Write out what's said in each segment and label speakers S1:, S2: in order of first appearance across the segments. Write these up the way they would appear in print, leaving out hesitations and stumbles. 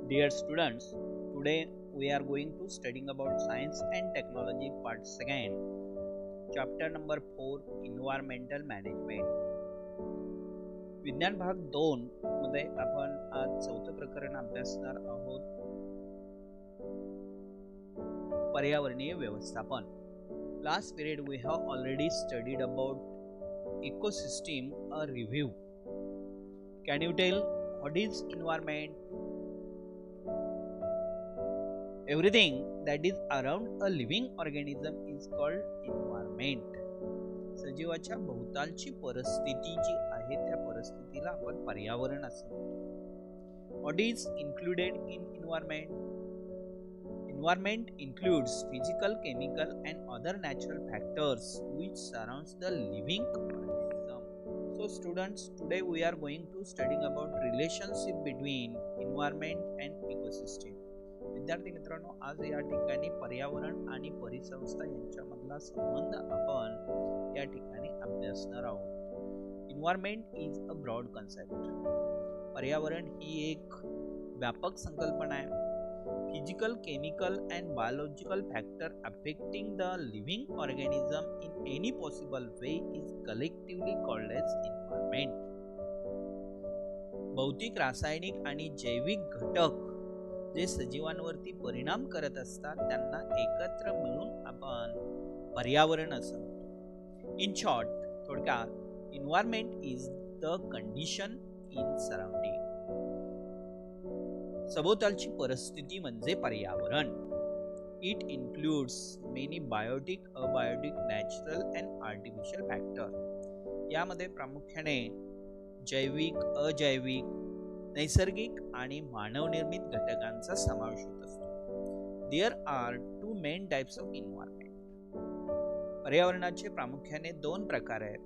S1: Dear students, today we are going to studying about science and technology part second, chapter number 4 environmental management. विज्ञान भाग 2 मध्ये आपण आज चौथं प्रकरण अभ्यासणार आहोत पर्यावरणीय व्यवस्थापन. Last period we have already studied about ecosystem a review. Can you tell what is environment? Everything that is around a living organism is called environment. सजीवाच्या भोवतालची परिस्थिती जी आहे त्या परिस्थितीला आपण पर्यावरण असं म्हणतो. What is included in environment? Environment includes physical, chemical and other natural factors which surrounds the living organism. So students, today we are going to studying about relationship between environment and ecosystem. विद्यार्थी मित्रांनो, आज या ठिकाणी पर्यावरण आणि परिसंस्था यांच्यामधला संबंध आपण या ठिकाणी अभ्यासणार आहोत. Environment is a broad concept. पर्यावरण ही एक व्यापक संकल्पना आहे. Physical, chemical and biological factor affecting the living organism in any possible way is collectively called as environment. भौतिक, रासायनिक आणि जैविक घटक जे सजीवांवरती परिणाम करत असतात त्यांना एकत्र मिळून आपण पर्यावरण असं म्हणतो. इन शॉर्ट, थोडक्यात environment is the condition in surrounding. सभोवतालची परिस्थिती म्हणजे पर्यावरण. It includes many biotic, abiotic, natural and artificial factor. यामध्ये प्रामुख्याने जैविक, अजैविक, नैसर्गिक आणि मानवनिर्मित घटकांचा समावेश होत असतो. There are two main types of environment. पर्यावरणाचे प्रामुख्याने दोन प्रकार आहेत.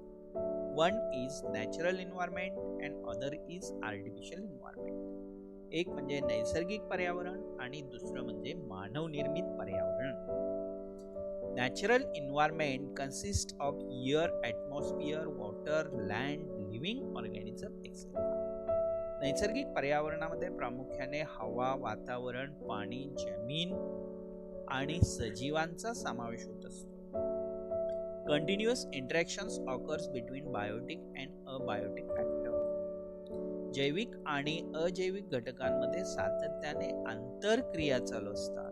S1: One is natural environment and other is artificial environment. एक म्हणजे नैसर्गिक पर्यावरण आणि दुसरं म्हणजे मानवनिर्मित पर्यावरण. Natural environment consist of air, atmosphere, water, land, living organism etcetera. नैसर्गिक पर्यावरणामध्ये प्रामुख्याने हवा, वातावरण, पाणी, जमीन आणि सजीवांचा समावेश होत असतो. Continuous interactions occurs between biotic and abiotic factor. जैविक आणि अजैविक घटकांमध्ये सातत्याने आंतरक्रिया चालू असतात.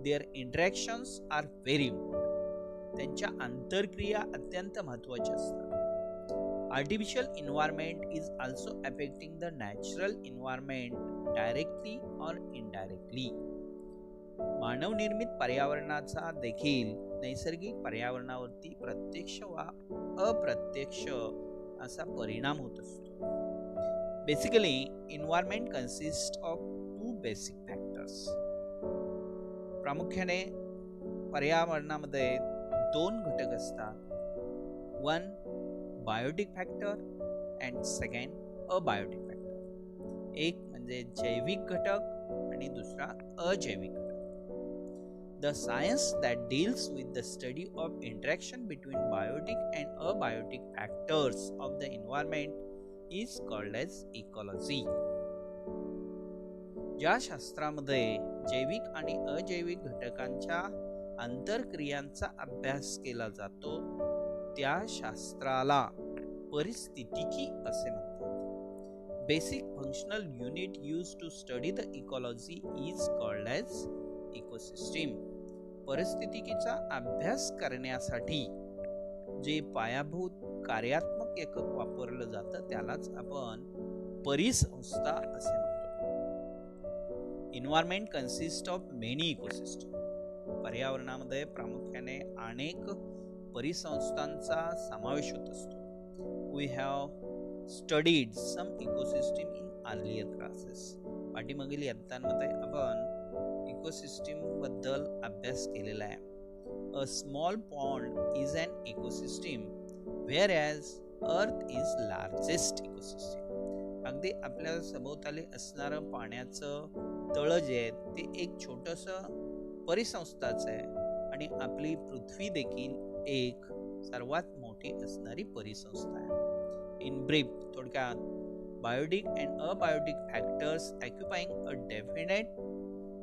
S1: Their interactions are very important. त्यांच्या आंतरक्रिया अत्यंत महत्त्वाच्या असतात. Artificial environment is also affecting the natural environment directly or indirectly. मानवनिर्मित पर्यावरणाचा देखील नैसर्गिक पर्यावरणावरती प्रत्यक्ष वा अप्रत्यक्ष असा परिणाम होत असतो. Basically environment consist of two basic factors. प्रामुख्याने पर्यावरणामध्ये दोन घटक असतात. One biotic factor and second abiotic factor. एक म्हणजे जैविक घटक आणि दुसरा अजैविक घटक. The science that deals with the study of interaction between biotic and abiotic factors of the environment is called as ecology. ज्या शास्त्रामध्ये जैविक आणि अजैविक घटकांच्या आंतरक्रियांचा अभ्यास केला जातो त्या शास्त्राला परिस्थितिकी असे म्हणतात. Basic functional unit used to study the ecology is called as ecosystem. परिस्थितिकीचा अभ्यास करण्यासाठी जे पायाभूत कार्यात्मक एकक वापरलं जातं त्यालाच आपण परिसंस्था असे म्हणतो. Environment consist of many ecosystem. पर्यावरणामध्ये प्रामुख्याने अनेक परिसंस्थांचा समावेश होत असतो. We have studied some ecosystem in earlier classes. पाठीमागील इयत्तांमध्ये आपण इकोसिस्टीम बद्दल अभ्यास केलेला आहे. A small pond is an ecosystem whereas earth is largest ecosystem. अगदी आपल्या सभोवताली असणारं पाण्याचं तळ जे आहे ते एक छोटंसं परिसंस्थाच आहे आणि आपली पृथ्वी देखील एक सर्वात मोठी असणारी परिसंस्था आहे. इन ब्रीफ, थोडक्यात Biotic and abiotic factors occupying a definite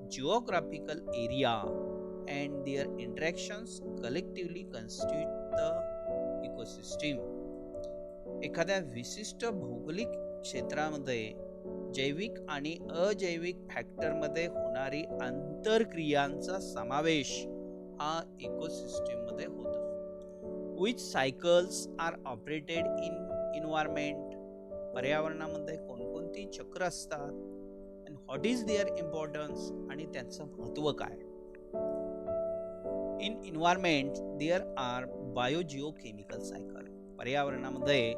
S1: geographical area and their interactions collectively constitute the ecosystem. एखाद्या विशिष्ट भौगोलिक क्षेत्रामध्ये जैविक आणि अजैविक फॅक्टरमध्ये होणारी आंतरक्रियांचा समावेश हा इकोसिस्टीम मध्ये होतो. Which cycles are operated in environment, पर्यावरणामध्ये कोणकोणती चक्र असतात, and what is their importance, आणि त्यांचं महत्त्व काय. In environment there are biogeochemical cycle, पर्यावरणामध्ये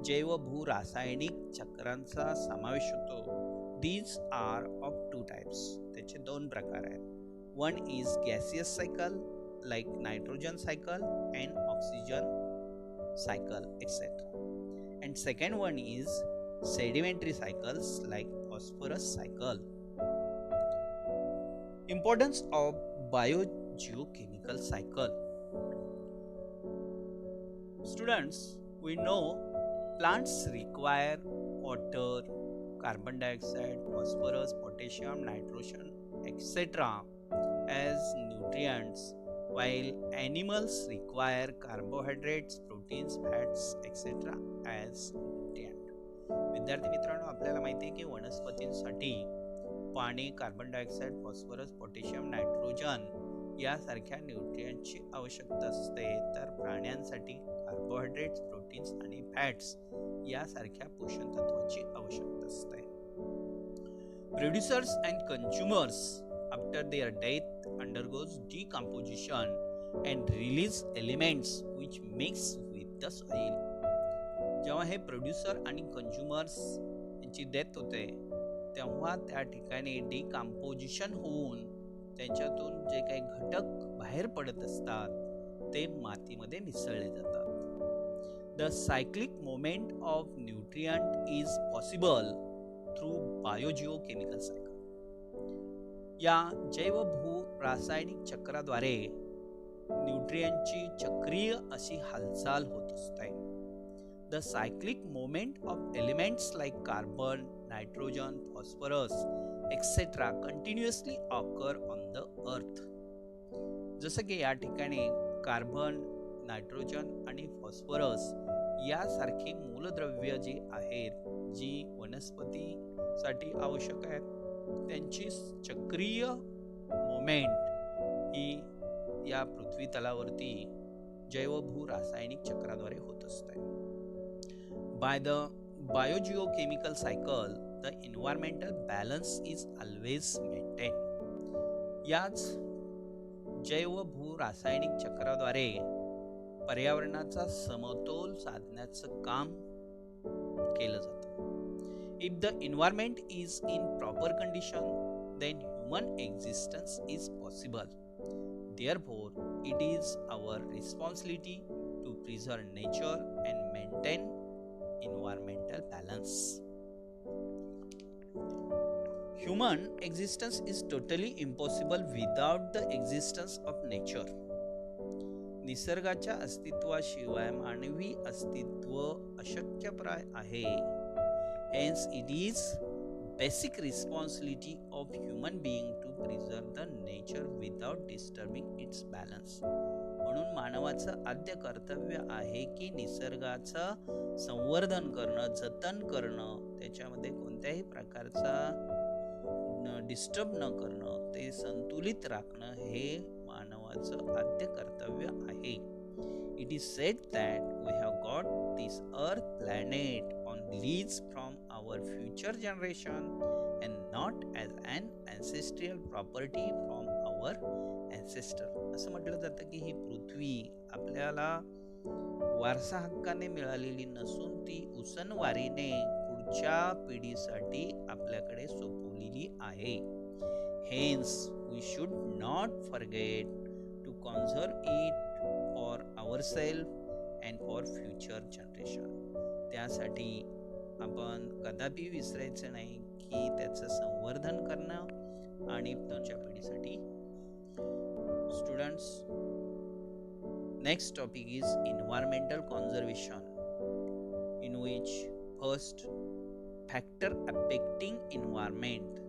S1: जैव भू रासायनिक चक्रांचा समावेश होतो. These are of two types, त्याचे दोन प्रकार आहेत. One is gaseous cycle like nitrogen cycle and oxygen cycle et cetera, and second one is sedimentary cycles like phosphorus cycle. Importance of biogeochemical cycle. Students, we know plants require water, carbon dioxide, phosphorus, potassium, nitrogen, etc. as nutrients, while animals require carbohydrates, proteins, fats, etc. as nutrients. विद्यार्थी मित्रांनो, आपल्याला माहिती आहे की वनस्पतींसाठी पाणी, carbon dioxide, phosphorus, potassium, nitrogen यासारख्या न्यूट्रिएंट्सची आवश्यकता असते, तर प्राण्यांसाठी कार्बोहायड्रेट्स, प्रोटीन्स आणि फॅट्स यासारख्या पोषण तत्वाची आवश्यकता असते. Producers and consumers after their death undergoes decomposition and release elements which mix with the soil. जेव्हा हे प्रोड्युसर आणि कंझ्युमर्स यांची डेथ होते, तेव्हा त्या ठिकाणी डिकम्पोजिशन होऊन त्यांच्यातून जे काही घटक बाहेर पडत असतात ते मातीमध्ये मिसळले जातात. The cyclic moment of nutrient is possible through biogeochemical cycle. या जैव भू रासायनिक चक्राद्वारे न्यूट्रिएंटची चक्रीय अशी हालचाल होत असते. The cyclic movement of elements like carbon, nitrogen, phosphorus, etc. continuously occur on the earth. जसं की या ठिकाणी कार्बन, नायट्रोजन आणि फॉस्फरस यासारखी मूलद्रव्य जी आहेत, जी वनस्पतीसाठी आवश्यक आहेत, त्यांची चक्रीय मोमेंट ही या पृथ्वी तलावरती जैवभू रासायनिक चक्राद्वारे होत असते. By the biogeochemical cycle, the environmental balance is always maintained. याच जैव भू रासायनिक चक्राद्वारे पर्यावरणाचा समतोल साधण्याचं काम केलं जातं. If the environment is in proper condition, then human existence is possible. Therefore, it is our responsibility to preserve nature and maintain environmental balance. Human existence is totally impossible without the existence of nature. निसर्गाच्या अस्तित्वाशिवाय मानवी अस्तित्व अशक्यप्राय आहे. Hence, it is basic responsibility of human being to preserve the nature without disturbing its balance. म्हणून मानवाचं आद्य कर्तव्य आहे की निसर्गाचं संवर्धन करणं, जतन करणं, त्याच्यामध्ये कोणत्याही प्रकारचा डिस्टर्ब न करणं, ते संतुलित राखणं हे मानवाचं आद्य कर्तव्य आहे. It is said that we have got this earth planet on lease from our future generation and not as an ancestral property from our ancestor. असं म्हटलं जातं की ही पृथ्वी आपल्याला वारसा हक्काने मिळालेली नसून ती उसनवारीने पुढच्या पिढीसाठी आपल्याकडे सोपवलेली आहे. Hence, we should not forget to conserve it for ourselves and for future generation. त्यासाठी आपण कदापि विसरायचं नाही की त्याचं संवर्धन करणं आणि पुढच्या पिढीसाठी. Students, next topic is environmental conservation, in which first factor affecting environment.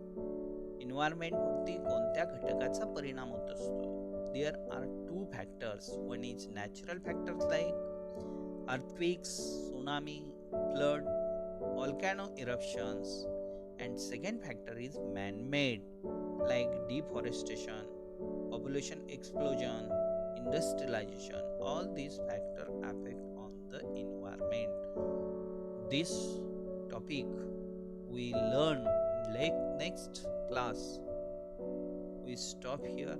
S1: Environment वरती कोणत्या घटकाचा परिणाम होत असतो? There are two factors. One is natural factors like earthquakes, tsunami, flood, volcano eruptions, and second factor is man-made like deforestation, population explosion, industrialization. All these factors affect on the environment. This topic we learn like next class. We stop here.